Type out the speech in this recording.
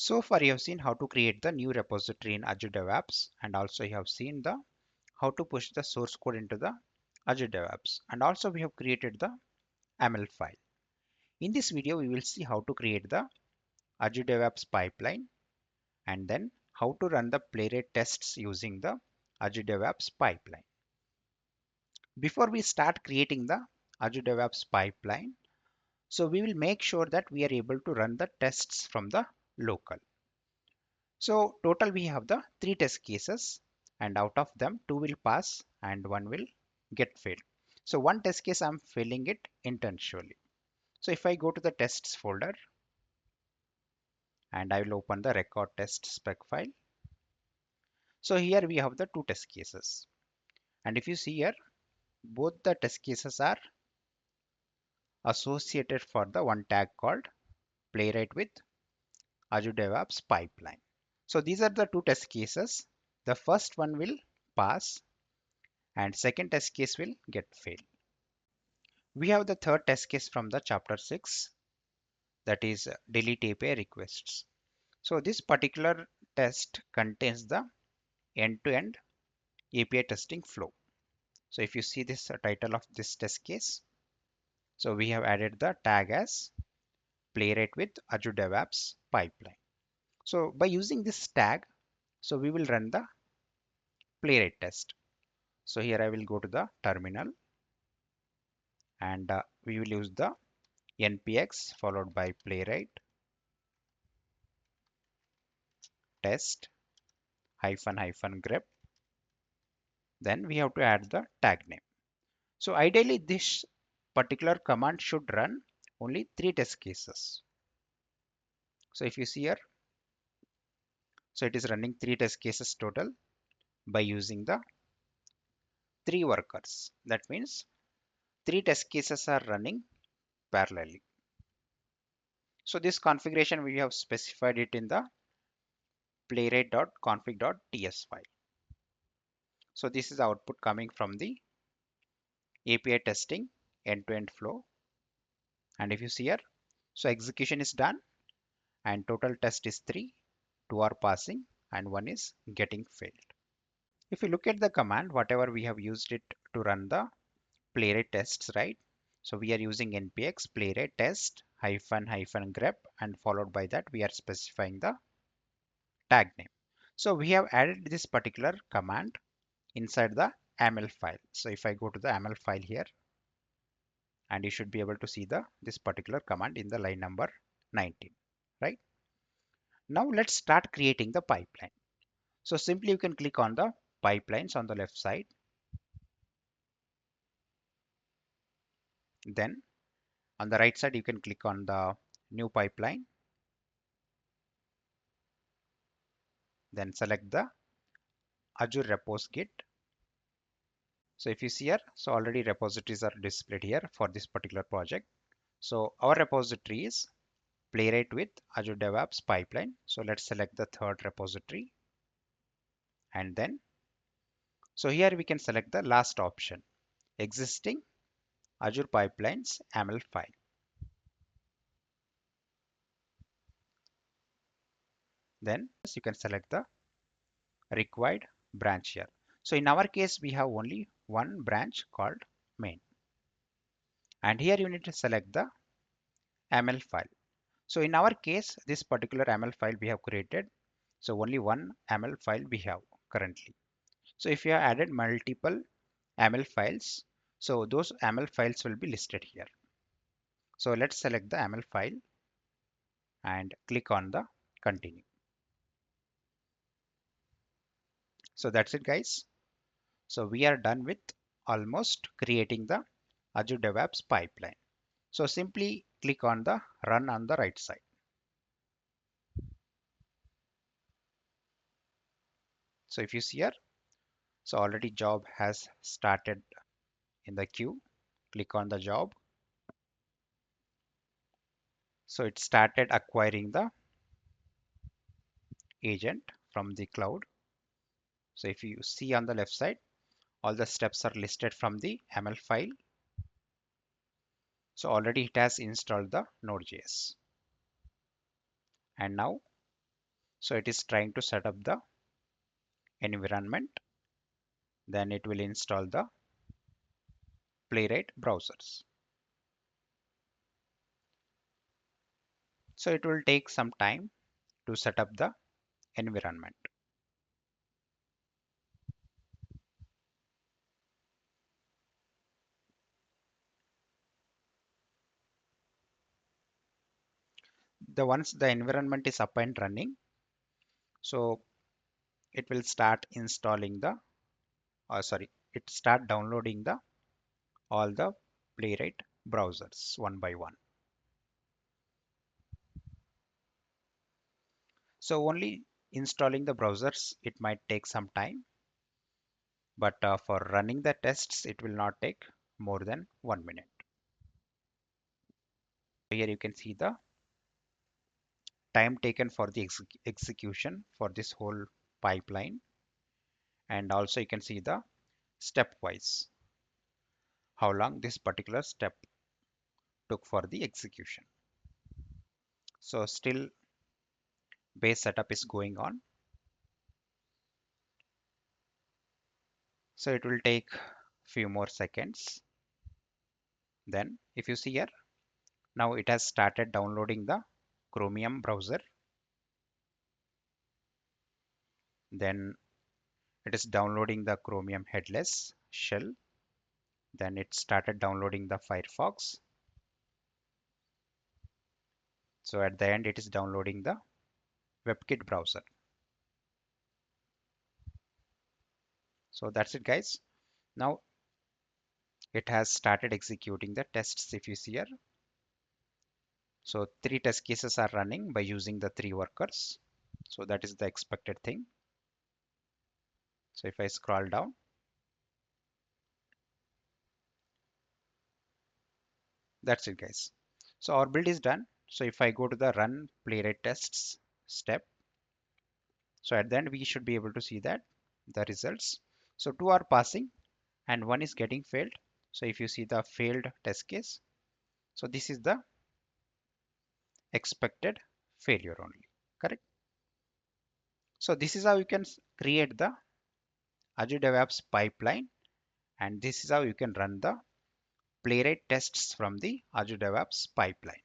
So far you have seen how to create the new repository in Azure DevOps, and also you have seen the how to push the source code into the Azure DevOps, and also we have created the ML file. In this video we will see how to create the Azure DevOps pipeline and then how to run the Playwright tests using the Azure DevOps pipeline. Before we start creating the Azure DevOps pipeline, so we will make sure that we are able to run the tests from the local. So total we have the 3 test cases, and out of them 2 will pass and 1 will get failed. So one test case I'm failing it intentionally. So if I go to the tests folder and I will open the record test spec file. So here we have the 2 test cases. And if you see here, both the test cases are associated for the one tag called Playwright with Azure DevOps Pipeline. So these are the 2 test cases. The first one will pass and second test case will get failed. We have the third test case from the chapter 6, that is delete API requests. So this particular test contains the end-to-end API testing flow. So if you see this title of this test case, so we have added the tag as Playwright with Azure DevOps Pipeline. So by using this tag, so we will run the Playwright test. So here I will go to the terminal and we will use the npx followed by Playwright test -- grep. Then we have to add the tag name. So ideally this particular command should run only 3 test cases. So if you see here, so it is running 3 test cases total by using the 3 workers. That means 3 test cases are running parallelly. So this configuration we have specified it in the playwright.config.ts file. So this is the output coming from the API testing end-to-end flow. And if you see here, so execution is done and total test is 3, 2 are passing and 1 is getting failed. If you look at the command, whatever we have used it to run the Playwright tests, right? So we are using npx playwright test -- grep, and followed by that we are specifying the tag name. So we have added this particular command inside the ML file. So if I go to the ML file here, and you should be able to see this particular command in the line number 19, right? Now let's start creating the pipeline. So simply you can click on the pipelines on the left side. Then on the right side, you can click on the new pipeline. Then select the Azure Repos Git. So if you see here, so already repositories are displayed here for this particular project. So our repository is Playwright with Azure DevOps Pipeline. So let's select the third repository. And then, so here we can select the last option, existing Azure Pipelines ML file. Then you can select the required branch here. So in our case, we have only one branch called main. And here you need to select the ML file. So in our case, this particular ML file we have created. So only one ML file we have currently. So if you have added multiple ML files, so those ML files will be listed here. So let's select the ML file and click on the continue. So that's it, guys. So we are done with almost creating the Azure DevOps pipeline. So simply click on the run on the right side. So if you see here, so already job has started in the queue. Click on the job. So it started acquiring the agent from the cloud. So if you see on the left side, all the steps are listed from the ML file. So already it has installed the Node.js. And now So it is trying to set up the environment. Then it will install the Playwright browsers. So it will take some time to set up the environment. Once the environment is up and running, so it will start installing the, it start downloading the all the Playwright browsers one by one. So only installing the browsers, it might take some time, but for running the tests, it will not take more than 1 minute. Here you can see the time taken for the execution for this whole pipeline, and also you can see the stepwise how long this particular step took for the execution. So still base setup is going on. So it will take few more seconds. Then if you see here, now it has started downloading the Chromium browser. Then it is downloading the Chromium headless shell. Then it started downloading the Firefox. So at the end, it is downloading the WebKit browser. So that's it, guys. Now it has started executing the tests if you see here. So 3 test cases are running by using the 3 workers. So that is the expected thing. So if I scroll down, that's it, guys. So our build is done. So if I go to the run playwright tests step, so at the end we should be able to see that the results. So 2 are passing and 1 is getting failed. So if you see the failed test case, so this is the expected failure only, correct? So this is how you can create the Azure DevOps pipeline, and this is how you can run the Playwright tests from the Azure DevOps pipeline.